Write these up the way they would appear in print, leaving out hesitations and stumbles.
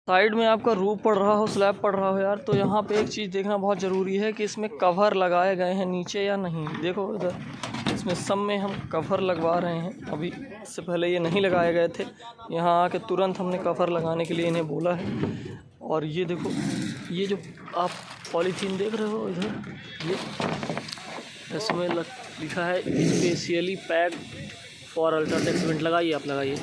Side में आपका roof पड़ रहा हो, स्लैब पड़ रहा हो यार, तो यहाँ पे एक चीज़ देखना बहुत ज़रूरी है कि इसमें कवर लगाए गए हैं नीचे या नहीं। देखो इधर इसमें सब में हम कवर लगवा रहे हैं। अभी इससे पहले ये नहीं लगाए गए थे, यहाँ आके तुरंत हमने कवर लगाने के लिए इन्हें बोला है। और ये देखो, ये जो आप पॉलीथीन देख रहे हो इधर, ये इसमें लिखा है specially packed for UltraTech cement. लगाइए, आप लगाइए,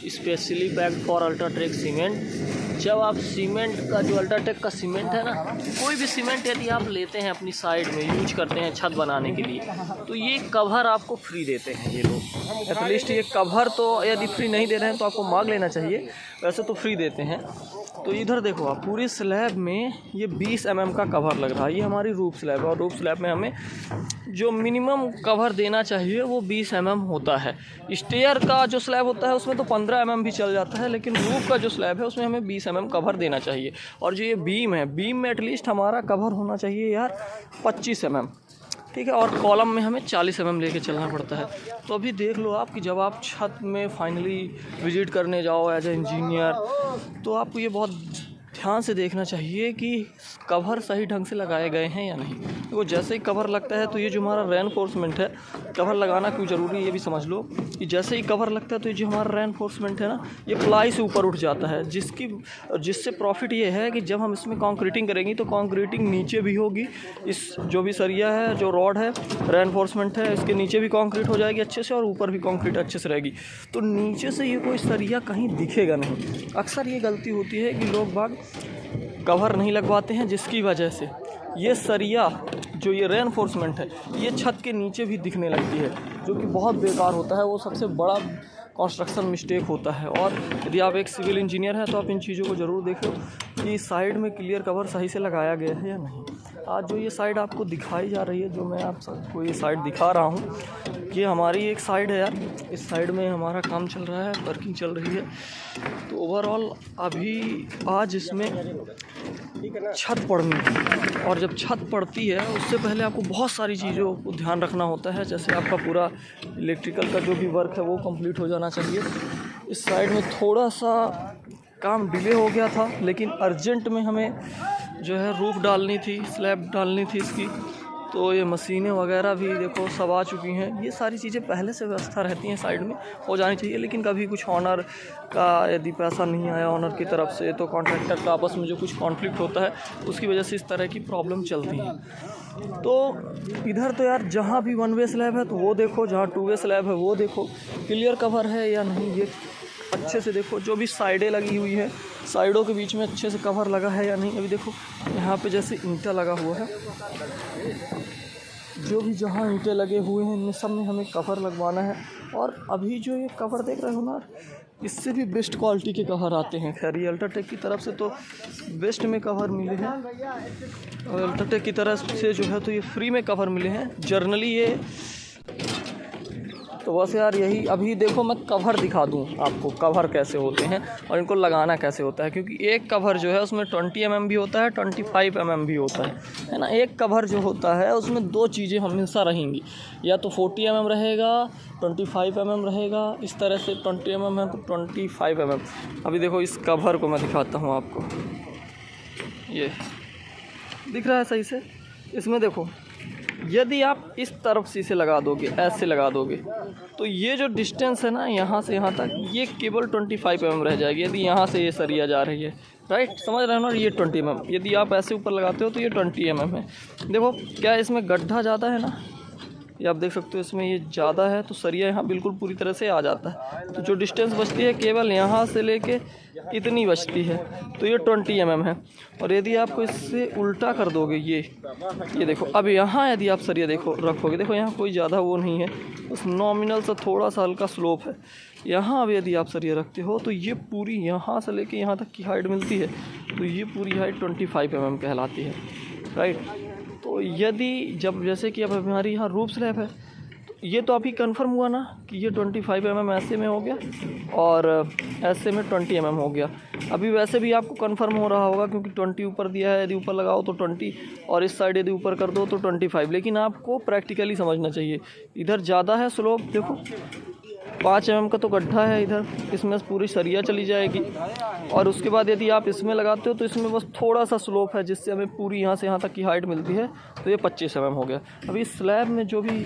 specially packed for UltraTech cement. जब आप सीमेंट का जो अल्ट्राटेक का सीमेंट है ना, कोई भी सीमेंट यदि आप लेते हैं अपनी साइड में यूज करते हैं छत बनाने के लिए, तो ये कवर आपको फ्री देते हैं ये लोग। एटलीस्ट ये कवर तो यदि फ्री नहीं दे रहे हैं तो आपको मांग लेना चाहिए, वैसे तो फ्री देते हैं। तो इधर देखो आप, पूरी स्लैब में ये 20 mm का कवर लग रहा है। ये हमारी रूफ स्लैब है और रूफ स्लैब में हमें जो मिनिमम कवर देना चाहिए वो 20 mm होता है। स्टेयर का जो स्लैब होता है उसमें तो 15 mm भी चल जाता है, लेकिन रूफ का जो स्लैब है उसमें हमें 20 mm कवर देना चाहिए। और जो ये बीम है, बीम में एटलीस्ट हमारा कवर होना चाहिए यार 25 mm, ठीक है। और कॉलम में हमें 40 mm लेके चलना पड़ता है। तो अभी देख लो आप कि जब आप छत में फाइनली विजिट करने जाओ एज ए इंजीनियर, तो आपको ये बहुत ध्यान से देखना चाहिए कि कवर सही ढंग से लगाए गए हैं या नहीं। तो जैसे ही कवर लगता है तो ये जो हमारा रेनफोर्समेंट है, कवर लगाना क्यों ज़रूरी है ये भी समझ लो कि जैसे ही कवर लगता है तो ये जो हमारा रेनफोर्समेंट है ना, ये प्लाई से ऊपर उठ जाता है, जिससे प्रॉफिट ये है कि जब हम इसमें कंक्रीटिंग करेंगे तो कंक्रीटिंग नीचे भी होगी। इस जो भी सरिया है, जो रॉड है, रेनफोर्समेंट है, इसके नीचे भी कंक्रीट हो जाएगी अच्छे से और ऊपर भी कंक्रीट अच्छे से रहेगी। तो नीचे से ये कोई सरिया कहीं दिखेगा नहीं। अक्सर ये गलती होती है कि लोग बाग कवर नहीं लगवाते हैं, जिसकी वजह से ये सरिया जो ये रेनफोर्समेंट है ये छत के नीचे भी दिखने लगती है, जो कि बहुत बेकार होता है। वो सबसे बड़ा कंस्ट्रक्शन मिस्टेक होता है। और यदि आप एक सिविल इंजीनियर हैं तो आप इन चीज़ों को ज़रूर देखो कि साइड में क्लियर कवर सही से लगाया गया है या नहीं। आज जो ये साइड आपको दिखाई जा रही है, जो मैं आप सबको ये साइड दिखा रहा हूँ, ये हमारी एक साइड है यार। इस साइड में हमारा काम चल रहा है, वर्किंग चल रही है। तो ओवरऑल अभी आज इसमें छत पड़नी है, और जब छत पड़ती है उससे पहले आपको बहुत सारी चीज़ों को ध्यान रखना होता है। जैसे आपका पूरा इलेक्ट्रिकल का जो भी वर्क है वो कंप्लीट हो जाना चाहिए। इस साइड में थोड़ा सा काम डिले हो गया था, लेकिन अर्जेंट में हमें जो है रूफ डालनी थी, स्लैब डालनी थी इसकी। तो ये मशीनें वगैरह भी देखो सब आ चुकी हैं। ये सारी चीज़ें पहले से व्यवस्था रहती हैं, साइड में हो जानी चाहिए। लेकिन कभी कुछ ऑनर का यदि पैसा नहीं आया ऑनर की तरफ से, तो कॉन्ट्रैक्टर का आपस में जो कुछ कॉन्फ्लिक्ट होता है उसकी वजह से इस तरह की प्रॉब्लम चलती है। तो इधर तो यार जहाँ भी 1 वे स्लैब है तो वो देखो, जहाँ 2 वे स्लैब है वो देखो, क्लियर कवर है या नहीं ये अच्छे से देखो। जो भी साइडें लगी हुई है, साइडों के बीच में अच्छे से कवर लगा है या नहीं। अभी देखो यहाँ पे जैसे ईंटा लगा हुआ है, जो भी जहाँ ईंटें लगे हुए हैं इनमें सब में हमें कवर लगवाना है। और अभी जो ये कवर देख रहे हो ना, इससे भी बेस्ट क्वालिटी के कवर आते हैं। खैर ये अल्ट्राटेक की तरफ से तो बेस्ट में कवर मिले हैं, और अल्ट्राटेक की तरफ से जो है तो ये फ्री में कवर मिले हैं जर्नली ये। तो बस यार यही, अभी देखो मैं कवर दिखा दूँ आपको, कवर कैसे होते हैं और इनको लगाना कैसे होता है। क्योंकि एक कवर जो है उसमें 20 mm भी होता है, 25 mm भी होता है ना। एक कवर जो होता है उसमें 2 चीज़ें हमेशा रहेंगी, या तो 40 mm रहेगा, 25 mm रहेगा। इस तरह से 20 mm है तो 25 mm। अभी देखो इस कवर को मैं दिखाता हूँ आपको, ये दिख रहा है सही से। इसमें देखो, यदि आप इस तरफ से इसे लगा दोगे, ऐसे लगा दोगे, तो ये जो डिस्टेंस है ना यहाँ से यहाँ तक, ये केवल 25 mm रह जाएगी। यदि यहाँ से ये सरिया जा रही है, राइट, समझ रहे हो ना, ये 20 mm। यदि आप ऐसे ऊपर लगाते हो तो ये 20 mm है। देखो क्या इसमें गड्ढा ज़्यादा है ना, ये आप देख सकते हो, इसमें ये ज़्यादा है तो सरिया यहाँ बिल्कुल पूरी तरह से आ जाता है। तो जो डिस्टेंस बचती है केवल यहाँ से लेके इतनी बचती है, तो ये 20 mm है। और यदि आपको इससे उल्टा कर दोगे, ये देखो, अब यहाँ यदि आप सरिया देखो रखोगे, देखो यहाँ कोई ज़्यादा वो नहीं है, बस नॉमिनल सा थोड़ा सा हल्का स्लोप है। यहाँ अब यदि आप सरिया रखते हो तो ये पूरी यहाँ से लेके यहाँ तक की हाइट मिलती है, तो ये पूरी हाइट 25 mm कहलाती है, राइट। तो यदि जब जैसे कि अब हमारी यहाँ रूफ स्लैब है, तो ये तो अभी कंफर्म हुआ ना कि ये 25 mm ऐसे में हो गया और ऐसे में 20 mm हो गया। अभी वैसे भी आपको कंफर्म हो रहा होगा क्योंकि 20 ऊपर दिया है, यदि ऊपर लगाओ तो 20 और इस साइड यदि ऊपर कर दो तो 25। लेकिन आपको प्रैक्टिकली समझना चाहिए, इधर ज़्यादा है स्लोप, देखो 5 mm का तो गड्ढा है इधर, इसमें पूरी सरिया चली जाएगी। और उसके बाद यदि आप इसमें लगाते हो तो इसमें बस थोड़ा सा स्लोप है जिससे हमें पूरी यहाँ से यहाँ तक की हाइट मिलती है, तो ये 25 mm हो गया। अभी इस स्लैब में जो भी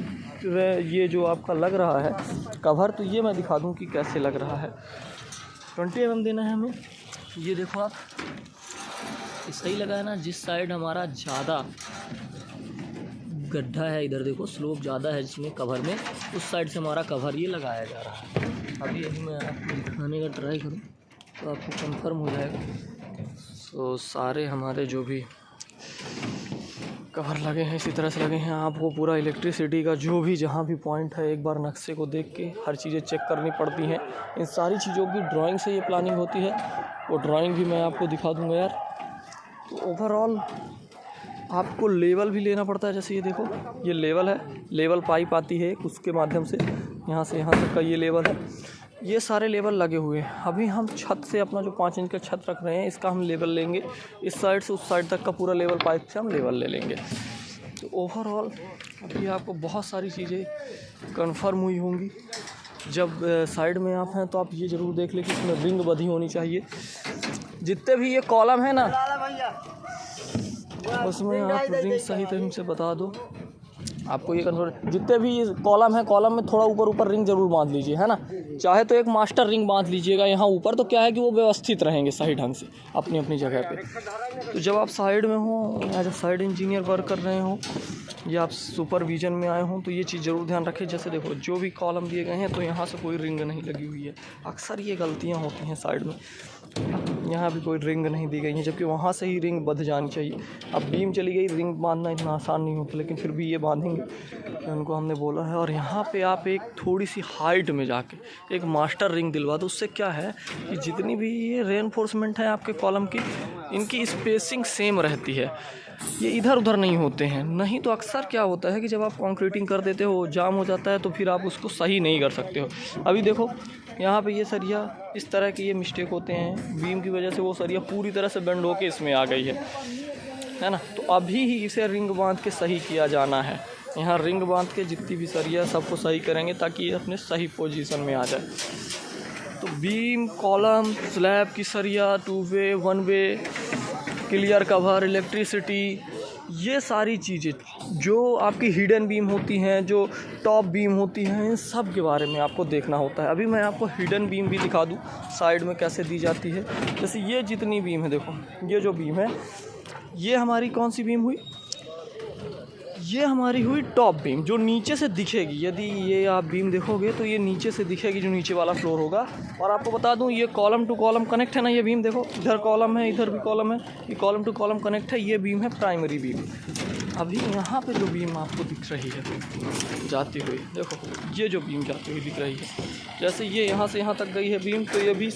ये जो आपका लग रहा है कवर, तो ये मैं दिखा दूँ कि कैसे लग रहा है। 20 mm देना है हमें। ये देखो आप, सही लगा है ना। जिस साइड हमारा ज़्यादा गड्ढा है, इधर देखो स्लोप ज़्यादा है जिसमें कवर में, उस साइड से हमारा कवर ये लगाया जा रहा है। अभी मैं आपको दिखाने का ट्राई करूँ तो आपको कंफर्म हो जाएगा। तो सारे हमारे जो भी कवर लगे हैं इसी तरह से लगे हैं। आपको पूरा इलेक्ट्रिसिटी का जो भी जहाँ भी पॉइंट है एक बार नक्शे को देख के हर चीज़ें चेक करनी पड़ती हैं। इन सारी चीज़ों की ड्राइंग से ये प्लानिंग होती है, वो ड्राइंग भी मैं आपको दिखा दूँगा यार। तो ओवरऑल आपको लेवल भी लेना पड़ता है। जैसे ये देखो, ये लेवल है, लेवल पाइप आती है उसके माध्यम से यहाँ तक का ये लेवल है। ये सारे लेवल लगे हुए हैं। अभी हम छत से अपना जो 5 इंच का छत रख रहे हैं इसका हम लेवल लेंगे। इस साइड से उस साइड तक का पूरा लेवल पाइप से हम लेवल ले लेंगे। तो ओवरऑल अभी आपको बहुत सारी चीज़ें कंफर्म हुई होंगी। जब साइड में आप हैं तो आप ये ज़रूर देख लें कि इसमें रिंग बंधी होनी चाहिए। जितने भी ये कॉलम है ना, उसमें आप रिंग सही तरीके से बता दो। आपको ये कंफर्म, जितने भी कॉलम है, कॉलम में थोड़ा ऊपर ऊपर रिंग ज़रूर बांध लीजिए, है ना। चाहे तो एक मास्टर रिंग बांध लीजिएगा यहाँ ऊपर, तो क्या है कि वो व्यवस्थित रहेंगे सही ढंग से अपनी अपनी जगह पे। तो जब आप साइड में हो या जब साइड इंजीनियर वर्क कर रहे हो या आप सुपरविजन में आए हों, तो ये चीज़ ज़रूर ध्यान रखें। जैसे देखो, जो भी कॉलम दिए गए हैं तो यहाँ से कोई रिंग नहीं लगी हुई है। अक्सर ये गलतियाँ होती हैं साइड में, यहाँ भी कोई रिंग नहीं दी गई है, जबकि वहाँ से ही रिंग बंध जानी चाहिए। अब बीम चली गई, रिंग बांधना इतना आसान नहीं होता, लेकिन फिर भी ये बांधेंगे, उनको हमने बोला है। और यहाँ पे आप एक थोड़ी सी हाइट में जाके एक मास्टर रिंग दिलवा दो। उससे क्या है कि जितनी भी ये रेनफोर्समेंट है आपके कॉलम की, इनकी स्पेसिंग सेम रहती है, ये इधर उधर नहीं होते हैं। नहीं तो अक्सर क्या होता है कि जब आप कंक्रीटिंग कर देते हो, जाम हो जाता है, तो फिर आप उसको सही नहीं कर सकते हो। अभी देखो यहाँ पे ये सरिया, इस तरह के ये मिस्टेक होते हैं बीम की वजह से। वो सरिया पूरी तरह से बेंड होके इसमें आ गई है ना। तो अभी ही इसे रिंग बांध के सही किया जाना है। यहाँ रिंग बांध के जितनी भी सरिया सबको सही करेंगे ताकि ये अपने सही पोजीशन में आ जाए। तो बीम, कॉलम, स्लैब की सरिया, 2 वे, 1 वे, क्लियर कवर, इलेक्ट्रिसिटी, ये सारी चीज़ें जो आपकी हिडन बीम होती हैं, जो टॉप बीम होती हैं, इन सब के बारे में आपको देखना होता है। अभी मैं आपको हिडन बीम भी दिखा दूँ साइड में कैसे दी जाती है। जैसे ये जितनी बीम है, देखो ये जो बीम है, ये हमारी कौन सी बीम हुई? ये हमारी हुई टॉप बीम, जो नीचे से दिखेगी। यदि ये आप बीम देखोगे तो ये नीचे से दिखेगी, जो नीचे वाला फ्लोर होगा। और आपको बता दूं, ये कॉलम टू कॉलम कनेक्ट है ना। ये बीम देखो, इधर कॉलम है, इधर भी कॉलम है, ये कॉलम टू कॉलम कनेक्ट है। ये बीम है प्राइमरी बीम। अभी यहाँ पे जो बीम आपको दिख रही है जाती हुई, देखो ये जो बीम जाती हुई दिख रही है, जैसे ये यहाँ से यहाँ तक गई है बीम, तो ये भी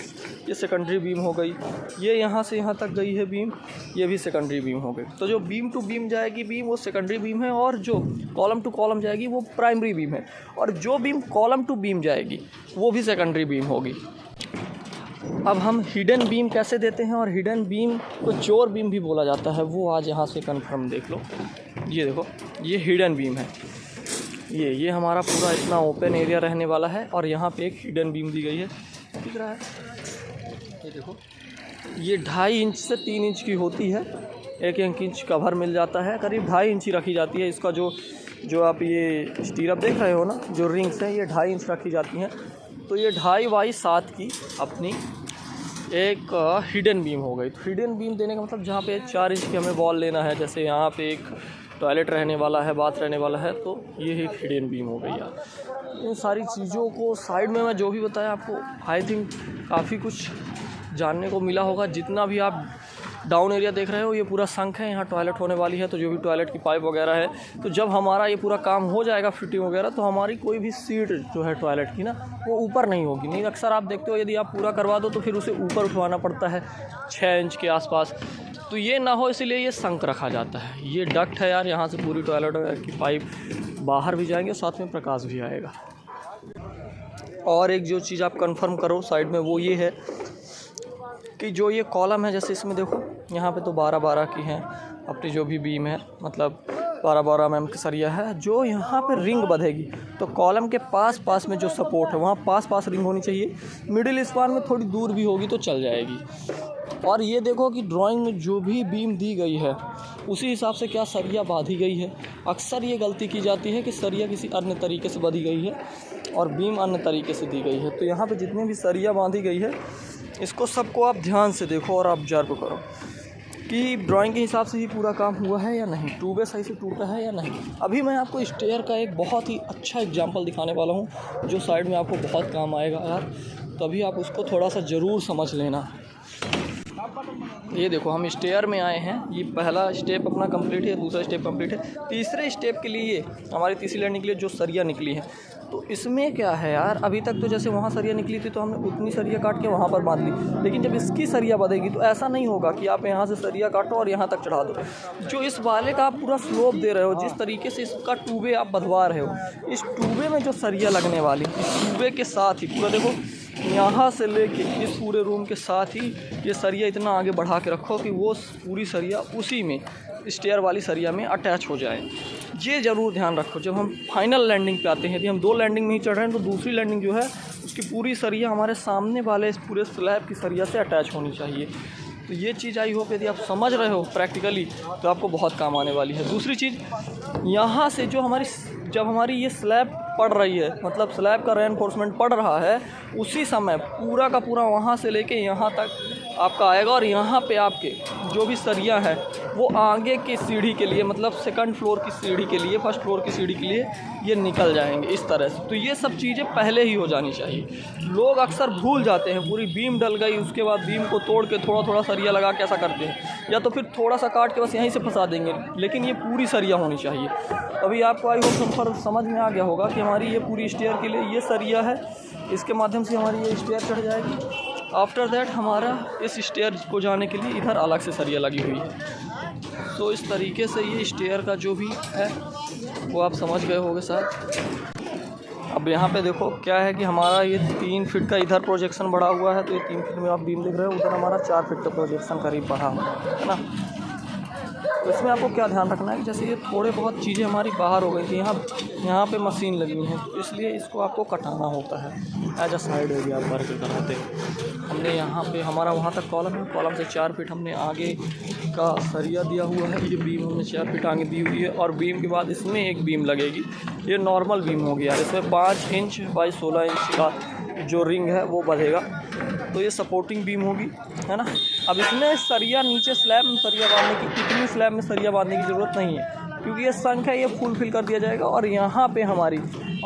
ये सेकेंडरी बीम हो गई। ये यहाँ से यहाँ तक गई है बीम, ये भी सेकेंडरी बीम हो गई। तो जो बीम टू बीम जाएगी बीम, वो सेकेंडरी बीम है, और जो कॉलम टू कॉलम जाएगी वो प्राइमरी बीम है। और जो बीम कॉलम टू बीम जाएगी वो भी सेकेंडरी बीम होगी। अब हम हिडन बीम कैसे देते हैं, और हिडन बीम को चोर बीम भी बोला जाता है, वो आज यहाँ से कंफर्म देख लो। ये देखो, ये हिडन बीम है। ये हमारा पूरा इतना ओपन एरिया रहने वाला है, और यहाँ पे एक हिडन बीम दी गई है, दिख रहा है। ये देखो, ये 2.5 इंच से 3 इंच की होती है। 1 इंच कवर मिल जाता है, करीब 2.5 इंच ही रखी जाती है। इसका जो आप ये स्टीरअप देख रहे हो ना, जो रिंग्स हैं, ये 2.5 इंच रखी जाती हैं। तो ये 2.5 बाई 7 की अपनी एक हिडन बीम हो गई। तो हिडन बीम देने का मतलब जहाँ पे 4 इंच की हमें वॉल लेना है, जैसे यहाँ पे एक टॉयलेट रहने वाला है, बाथ रहने वाला है, तो ये एक हिडन बीम हो गई यार। इन सारी चीज़ों को साइड में मैं जो भी बताया आपको, आई थिंक काफ़ी कुछ जानने को मिला होगा। जितना भी आप डाउन एरिया देख रहे हो, ये पूरा संक है, यहाँ टॉयलेट होने वाली है। तो जो भी टॉयलेट की पाइप वगैरह है, तो जब हमारा ये पूरा काम हो जाएगा फिटिंग वगैरह, तो हमारी कोई भी सीट जो है टॉयलेट की ना, वो ऊपर नहीं होगी। नहीं, अक्सर आप देखते हो यदि आप पूरा करवा दो तो फिर उसे ऊपर उठवाना पड़ता है 6 इंच के आसपास। तो ये ना हो, इसलिए ये संक रखा जाता है। ये डक्ट है यार, यहाँ से पूरी टॉयलेट की पाइप बाहर भी जाएंगे, साथ में प्रकाश भी आएगा। और एक जो चीज़ आप कंफर्म करो साइड में, वो ये है कि जो ये कॉलम है, जैसे इसमें देखो, यहाँ पे तो 12-12 की हैं अपनी जो भी बीम है, मतलब 12-12 mm का सरिया है जो यहाँ पे रिंग बंधेगी। तो कॉलम के पास में जो सपोर्ट है वहाँ पास रिंग होनी चाहिए। मिडिल स्पान में थोड़ी दूर भी होगी तो चल जाएगी। और ये देखो कि ड्राइंग में जो भी बीम दी गई है उसी हिसाब से क्या सरिया बांधी गई है। अक्सर ये गलती की जाती है कि सरिया किसी अन्य तरीके से बांधी गई है और बीम अन्य तरीके से दी गई है। तो यहाँ पे जितने भी सरिया बांधी गई है इसको सबको आप ध्यान से देखो और ऑब्जर्व करो कि ड्राइंग के हिसाब से ही पूरा काम हुआ है या नहीं, ट्यूबे सही से टूटा है या नहीं। अभी मैं आपको स्टेयर का एक बहुत ही अच्छा एग्जांपल दिखाने वाला हूँ जो साइड में आपको बहुत काम आएगा यार, तभी आप उसको थोड़ा सा ज़रूर समझ लेना। ये देखो हम स्टेयर में आए हैं, ये पहला स्टेप अपना कंप्लीट है, दूसरा स्टेप कंप्लीट है। तीसरे स्टेप के लिए हमारी तीसरी लैंडिंग के लिए जो सरिया निकली है तो इसमें क्या है यार, अभी तक तो जैसे वहाँ सरिया निकली थी तो हमने उतनी सरिया काट के वहाँ पर बांध ली, लेकिन जब इसकी सरिया बंधेगी तो ऐसा नहीं होगा कि आप यहाँ से सरिया काटो और यहाँ तक चढ़ा दो। जो इस वाले का आप पूरा स्लोप दे रहे हो, जिस तरीके से इसका टूबे आप बंधवा रहे हो, इस टूबे में जो सरिया लगने वाली इस टूबे के साथ ही पूरा देखो यहाँ से लेके इस पूरे रूम के साथ ही ये सरिया इतना आगे बढ़ा के रखो कि वो पूरी सरिया उसी में स्टेयर वाली सरिया में अटैच हो जाए। ये ज़रूर ध्यान रखो जब हम फाइनल लैंडिंग पे आते हैं। यदि हम 2 लैंडिंग में ही चढ़ रहे हैं तो दूसरी लैंडिंग जो है उसकी पूरी सरिया हमारे सामने वाले इस पूरे स्लैब की सरिया से अटैच होनी चाहिए। तो ये चीज़ आई होप यदि आप समझ रहे हो प्रैक्टिकली तो आपको बहुत काम आने वाली है। दूसरी चीज़, यहाँ से जो जब हमारी ये स्लैब पड़ रही है, मतलब स्लैब का रेनफोर्समेंट पड़ रहा है, उसी समय पूरा का पूरा वहाँ से लेके यहाँ तक आपका आएगा और यहाँ पे आपके जो भी सरिया है वो आगे की सीढ़ी के लिए, मतलब सेकंड फ्लोर की सीढ़ी के लिए, फर्स्ट फ्लोर की सीढ़ी के लिए ये निकल जाएंगे इस तरह से। तो ये सब चीज़ें पहले ही हो जानी चाहिए। लोग अक्सर भूल जाते हैं, पूरी बीम डल गई उसके बाद बीम को तोड़ के थोड़ा सरिया लगा के ऐसा करते हैं, या तो फिर थोड़ा सा काट के बस यहीं से फंसा देंगे, लेकिन ये पूरी सरिया होनी चाहिए। अभी आपको आई होप समझ में आ गया होगा कि हमारी ये पूरी स्टेयर के लिए ये सरिया है, इसके माध्यम से हमारी ये स्टेयर चढ़ जाएगी। आफ्टर दैट हमारा इस स्टेयर को जाने के लिए इधर अलग से सरिया लगी हुई है। तो इस तरीके से ये स्टेयर का जो भी है वो आप समझ गए होंगे शायद। अब यहाँ पे देखो क्या है कि हमारा ये 3 फीट का इधर प्रोजेक्शन बढ़ा हुआ है, तो ये 3 फीट में आप बीम देख रहे हो, उधर हमारा 4 फीट का प्रोजेक्शन करीब बढ़ा हुआ है ना। तो इसमें आपको क्या ध्यान रखना है कि जैसे ये थोड़े बहुत चीज़ें हमारी बाहर हो गई थी, यहाँ पे मशीन लगी है, तो इसलिए इसको आपको कटाना होता है एज अ साइड एरिया आप वर्क कराते हैं। हमने यहाँ पे हमारा वहाँ तक कॉलम है, कॉलम से 4 फीट हमने आगे का सरिया दिया हुआ है। ये बीम हमने 4 फीट आगे दी हुई है और बीम के बाद इसमें एक बीम लगेगी। ये नॉर्मल बीम होगी यार, इसमें 5 इंच बाई 16 इंच का जो रिंग है वो बंधेगा, तो ये सपोर्टिंग बीम होगी, है ना। अब इसमें सरिया नीचे स्लैब में सरिया बांधने की, इतनी स्लैब में सरिया बांधने की ज़रूरत नहीं है क्योंकि ये संख है, ये फुल फिल कर दिया जाएगा। और यहाँ पे हमारी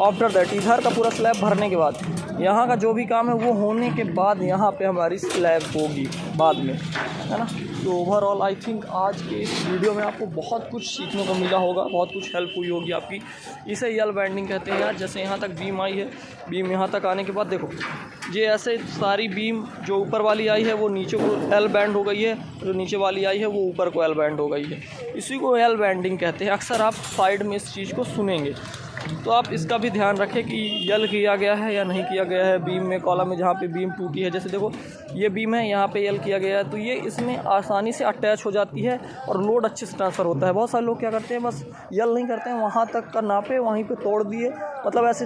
आफ्टर दैट इधर का पूरा स्लैब भरने के बाद यहाँ का जो भी काम है वो होने के बाद यहाँ पे हमारी स्लैब होगी बाद में, है ना। तो ओवरऑल आई थिंक आज के इस वीडियो में आपको बहुत कुछ सीखने को मिला होगा, बहुत कुछ हेल्प हुई होगी आपकी। इसे यल बैंडिंग कहते हैं यार। जैसे यहाँ तक बीम आई है, बीम यहाँ तक आने के बाद देखो ये ऐसे सारी बीम जो ऊपर वाली आई है वो नीचे को एल बैंड हो गई है, जो नीचे वाली आई है वो ऊपर को एल बैंड हो गई है। इसी को एल बैंडिंग कहते हैं। अक्सर आप साइड में इस चीज़ को सुनेंगे, तो आप इसका भी ध्यान रखें कि यल किया गया है या नहीं किया गया है बीम में, कॉलम में जहाँ पे बीम टूटी है। जैसे देखो ये बीम है, यहाँ पे यल किया गया है, तो ये इसमें आसानी से अटैच हो जाती है और लोड अच्छे से ट्रांसफ़र होता है। बहुत सारे लोग क्या करते हैं, बस यल नहीं करते हैं, वहाँ तक का नापे वहीं पे तोड़ दिए, मतलब ऐसे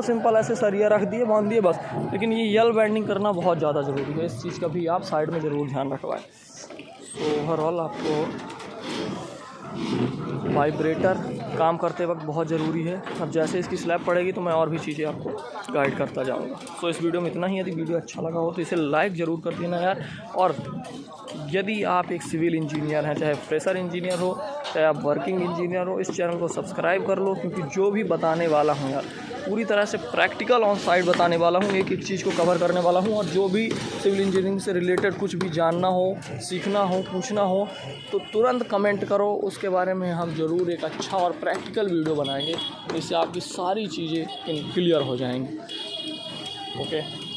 सिंपल ऐसे सरिया रख दिए, बांध दिए बस। लेकिन ये यल बैंडिंग करना बहुत ज़्यादा ज़रूरी है, इस चीज़ का भी आप साइड में ज़रूर ध्यान रखवाएं। तो ओवरऑल आपको वाइब्रेटर काम करते वक्त बहुत ज़रूरी है। अब जैसे इसकी स्लैब पड़ेगी तो मैं और भी चीज़ें आपको गाइड करता जाऊंगा। तो इस वीडियो में इतना ही। यदि वीडियो अच्छा लगा हो तो इसे लाइक ज़रूर कर देना यार। और यदि आप एक सिविल इंजीनियर हैं, चाहे फ्रेशर इंजीनियर हो, चाहे आप वर्किंग इंजीनियर हो, इस चैनल को सब्सक्राइब कर लो, क्योंकि जो भी बताने वाला हूँ यार पूरी तरह से प्रैक्टिकल ऑन साइट बताने वाला हूँ, एक एक चीज़ को कवर करने वाला हूँ। और जो भी सिविल इंजीनियरिंग से रिलेटेड कुछ भी जानना हो, सीखना हो, पूछना हो तो तुरंत कमेंट करो, उसके बारे में हम ज़रूर एक अच्छा और प्रैक्टिकल वीडियो बनाएंगे, जिससे आपकी सारी चीज़ें क्लियर हो जाएंगी। ओके।